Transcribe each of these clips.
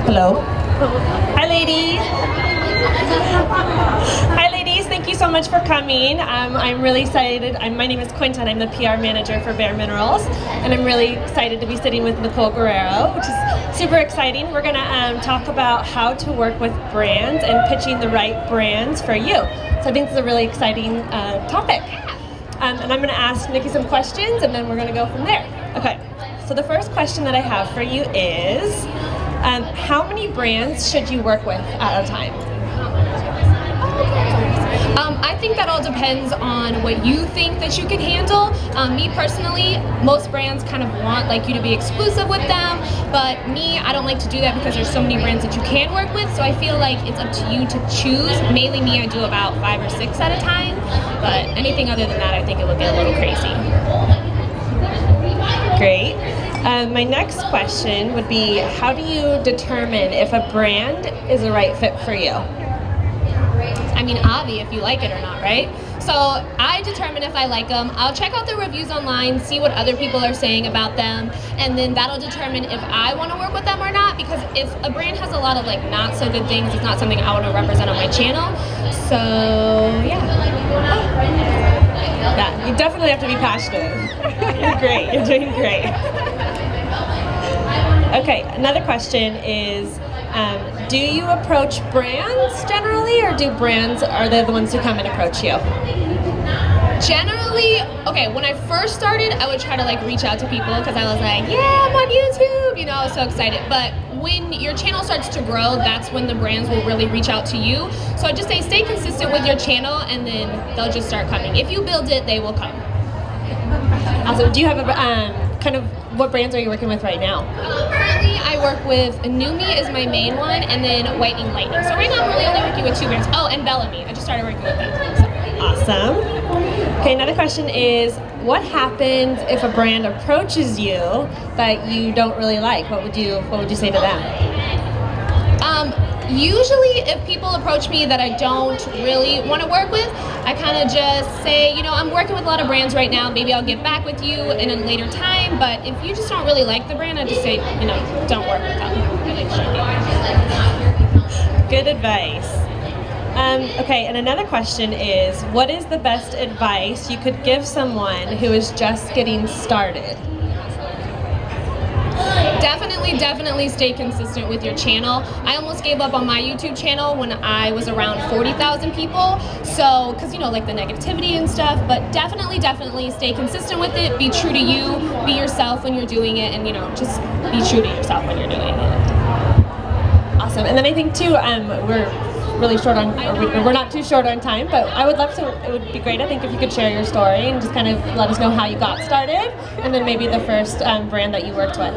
Hello. Hi, ladies. Hi, ladies. Thank you so much for coming. I'm really excited. My name is Quinta. I'm the PR manager for Bare Minerals, and I'm really excited to be sitting with Nicole Guerriero, which is super exciting. We're going to talk about how to work with brands and pitching the right brands for you. So I think it's a really exciting topic. And I'm going to ask Nikki some questions, and then we're going to go from there. Okay. So the first question that I have for you is, how many brands should you work with at a time? I think that all depends on what you think that you can handle. Me personally, most brands kind of want like you to be exclusive with them, but me, I don't like to do that because there's so many brands that you can work with, so I feel like it's up to you to choose. Mainly me, I do about 5 or 6 at a time, but anything other than that, I think it would get a little crazy. Great. My next question would be, how do you determine if a brand is a right fit for you? I mean, obvi if you like it or not, right? So I determine if I like them. I'll check out the reviews online, see what other people are saying about them, and then that'll determine if I want to work with them or not, because if a brand has a lot of like not so good things, it's not something I want to represent on my channel. So yeah. Yeah, you definitely have to be passionate. You're great, you're doing great. Okay, another question is, do you approach brands generally, or are they the ones who come and approach you? Generally, okay, when I first started, I would try to like reach out to people because I was like, yeah, I'm on YouTube, you know, I was so excited. But when your channel starts to grow, that's when the brands will really reach out to you. So I just say stay consistent with your channel, and then they'll just start coming. If you build it, they will come. Also, do you have a kind of, what brands are you working with right now? Currently, I work with Numi is my main one, and then Whitening Lightning. So right now, I'm really only working with 2 brands. Oh, and Bellamy. I just started working with them. So. Awesome. Okay, another question is, what happens if a brand approaches you that you don't really like? What would you say to them? Usually if people approach me that I don't really want to work with, I kind of just say, you know, I'm working with a lot of brands right now, maybe I'll get back with you in a later time, but if you just don't really like the brand, I just say, you know, don't work with them. Good advice. Okay, and another question is, what is the best advice you could give someone who is just getting started? Definitely stay consistent with your channel. I almost gave up on my YouTube channel when I was around 40,000 people. So, because you know, like the negativity and stuff, but definitely stay consistent with it. Be true to you, be yourself when you're doing it, and you know, just be true to yourself when you're doing it. Awesome. And then I think too, we're really short on, we're not too short on time, but I would love to, it would be great, I think, if you could share your story and just kind of let us know how you got started, and then maybe the first brand that you worked with.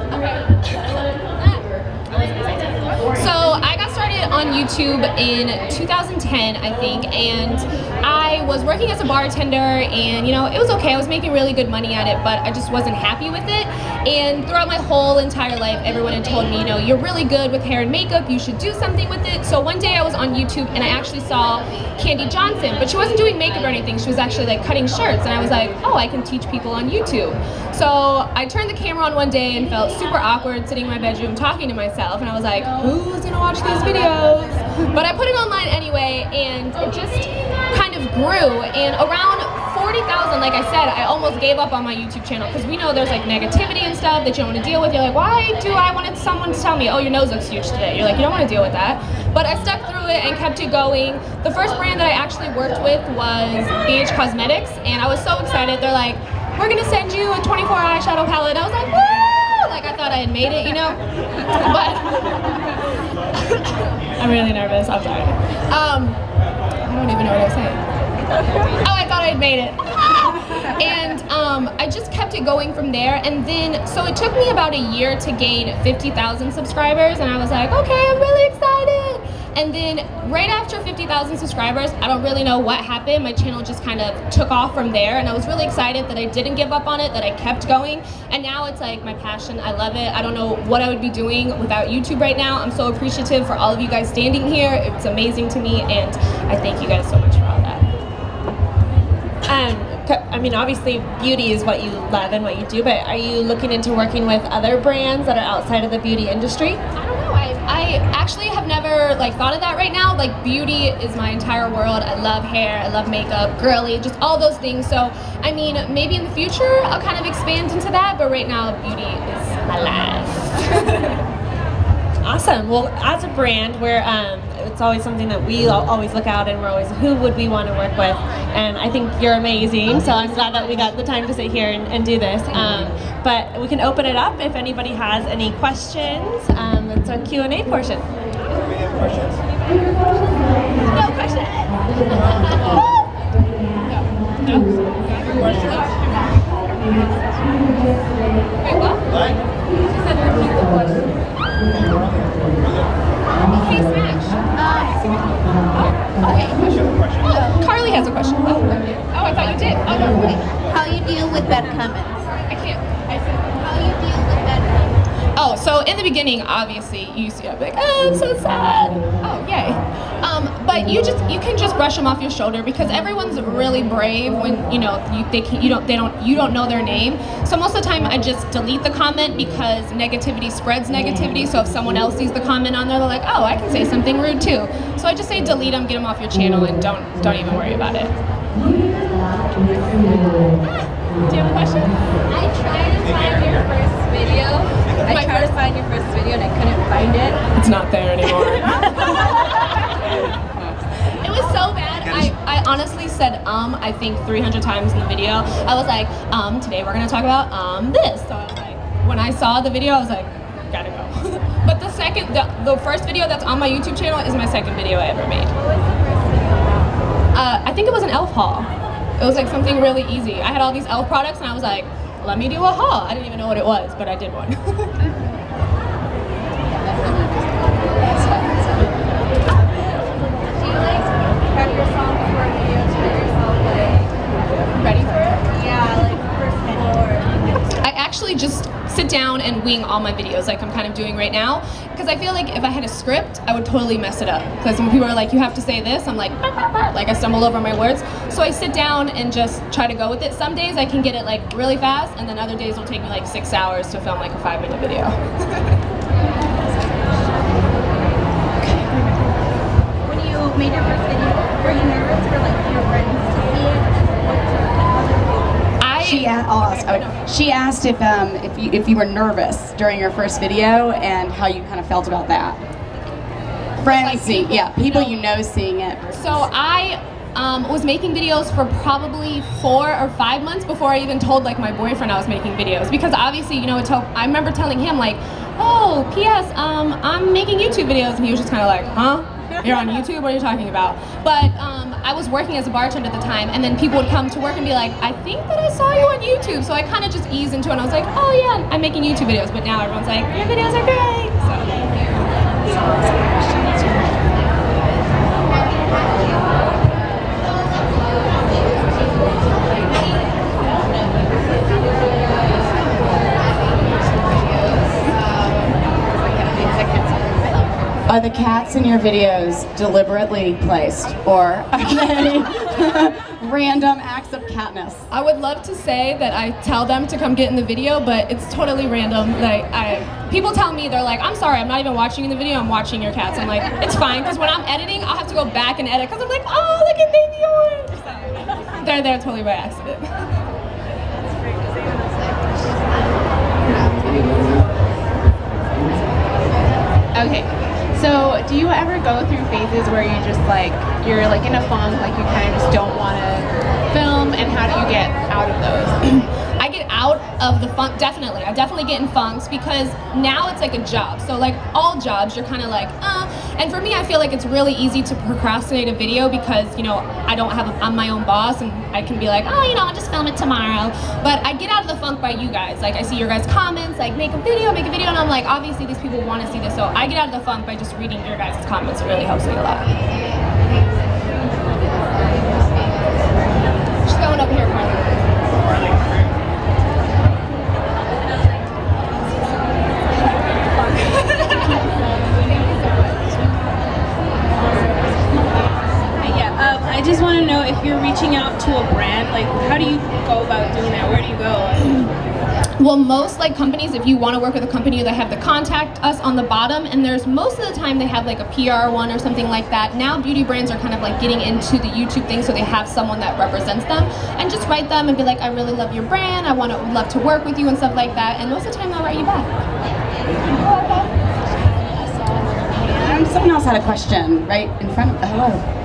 So I got started on YouTube in 2010, I think, and I was working as a bartender, and you know, it was okay. I was making really good money at it, but I just wasn't happy with it. And throughout my whole entire life, everyone had told me, you know, you're really good with hair and makeup, you should do something with it. So one day I was on YouTube and I actually saw Candy Johnson, but she wasn't doing makeup or anything. She was actually like cutting shirts, and I was like, oh, I can teach people on YouTube. So I turned the camera on one day and felt super awkward sitting in my bedroom talking to myself, and I was like, who's gonna watch these videos? But I put it online anyway, and it just kind of grew, and around 40,000, like I said, I almost gave up on my YouTube channel because we know there's like negativity and stuff that you don't want to deal with. You're like, why do I want someone to tell me, oh, your nose looks huge today? You're like, you don't want to deal with that. But I stuck through it and kept it going. The first brand that I actually worked with was BH Cosmetics, and I was so excited. They're like, we're gonna send you a 24 eyeshadow palette. I was like, woo! Like I thought I had made it, you know? But I'm really nervous, I'm sorry. I don't even know what I was saying. Oh, I thought I had made it. And I just kept it going from there, and then, so it took me about a year to gain 50,000 subscribers, and I was like, okay, I'm really excited. And then right after 50,000 subscribers, I don't really know what happened. My channel just kind of took off from there, and I was really excited that I didn't give up on it, that I kept going. And now it's like my passion. I love it. I don't know what I would be doing without YouTube right now. I'm so appreciative for all of you guys standing here. It's amazing to me, and I thank you guys so much for all that. I mean, obviously beauty is what you love and what you do, but are you looking into working with other brands that are outside of the beauty industry? I don't know. I actually have never like thought of that right now. Like beauty is my entire world. I love hair, I love makeup, girly, just all those things. So I mean, maybe in the future I'll kind of expand into that, but right now beauty is my life. Awesome. Well, as a brand, it's always something that we always look out, and we're always, who would we want to work with? And I think you're amazing, so I'm glad that we got the time to sit here and do this. But we can open it up if anybody has any questions. It's our Q&A portion. Questions? No questions. No. Questions? Wait, what? What? She said repeat the question. Hey, Smash. Question. Oh, Carly has a question. Oh, I thought you did. Oh, no, wait. How you deal with bad comments? I can't. I said. How you deal with bad comments? Oh, so in the beginning, obviously, you used to be like, oh, I'm so sad. Oh, yay. But you can just brush them off your shoulder, because everyone's really brave when you don't know their name. So most of the time, I just delete the comment, because negativity spreads negativity. So if someone else sees the comment on there, they're like, oh, I can say something rude too. So I just say delete them, get them off your channel, and don't even worry about it. Do you have a question? I tried to find your first video. And I couldn't find it. It's not there anymore. It was so bad. I honestly said I think 300 times in the video. I was like, today we're gonna talk about this. So I was like, when I saw the video, I was like, gotta go. But the first video that's on my YouTube channel is my second video I ever made. What was the first video? I think it was an elf haul. It was like something really easy. I had all these elf products, and I was like, let me do a haul. I didn't even know what it was, but I did one. Do you like prep yourself before a video to get yourself like Ready for it? yeah, like first video or I actually just sit down and wing all my videos, like I'm kind of doing right now, because I feel like if I had a script, I would totally mess it up. Because when people are like, you have to say this, I'm like, bah, bah, bah, like I stumble over my words. So I sit down and just try to go with it. Some days I can get it like really fast, and then other days it'll take me like 6 hours to film like a 5-minute video. when you made your first video, were you nervous for like your friends to see it? She asked if you were nervous during your first video and how you kind of felt about that. Friends, like see, yeah, people you know seeing it. So I was making videos for probably 4 or 5 months before I even told like my boyfriend I was making videos, because obviously, I remember telling him like, oh, P.S. I'm making YouTube videos, and he was just kind of like, huh? You're on YouTube? What are you talking about? But I was working as a bartender at the time, and then people would come to work and be like, I think that I saw you on YouTube. So I kind of just eased into it, and I was like, oh yeah, I'm making YouTube videos. But now everyone's like, your videos are great. Are the cats in your videos deliberately placed, or are they random acts of catness? I would love to say that I tell them to come get in the video, but it's totally random. Like people tell me, they're like, I'm sorry, I'm not even watching in the video, I'm watching your cats. I'm like, it's fine, because when I'm editing, I'll have to go back and edit, because I'm like, oh, look at Baby Orange. So, they're there totally by accident. Okay, so do you ever go through phases where you're like in a funk, like you kind of just don't want to film, and how do you get out of those? I get out of the funk, definitely. I definitely get in funks, because now it's like a job. So like all jobs, you're kind of like, and for me, I feel like it's really easy to procrastinate a video, because, I'm my own boss, and I can be like, oh, I'll just film it tomorrow. But I get out of the funk by you guys. Like I see your guys' comments, like make a video, and I'm like, obviously these people want to see this. So I get out of the funk by just reading your guys' comments. It really helps me a lot. She's going over here, Carly. I just want to know if you're reaching out to a brand, like how do you go about doing that? Where do you go? Well, most like companies, if you want to work with a company, they have the contact us on the bottom, and there's most of the time they have like a PR one or something like that. Now beauty brands are kind of like getting into the YouTube thing, so they have someone that represents them, and just write them and be like, I really love your brand, I would love to work with you and stuff like that, and most of the time they'll write you back. Someone else had a question right in front of, hello.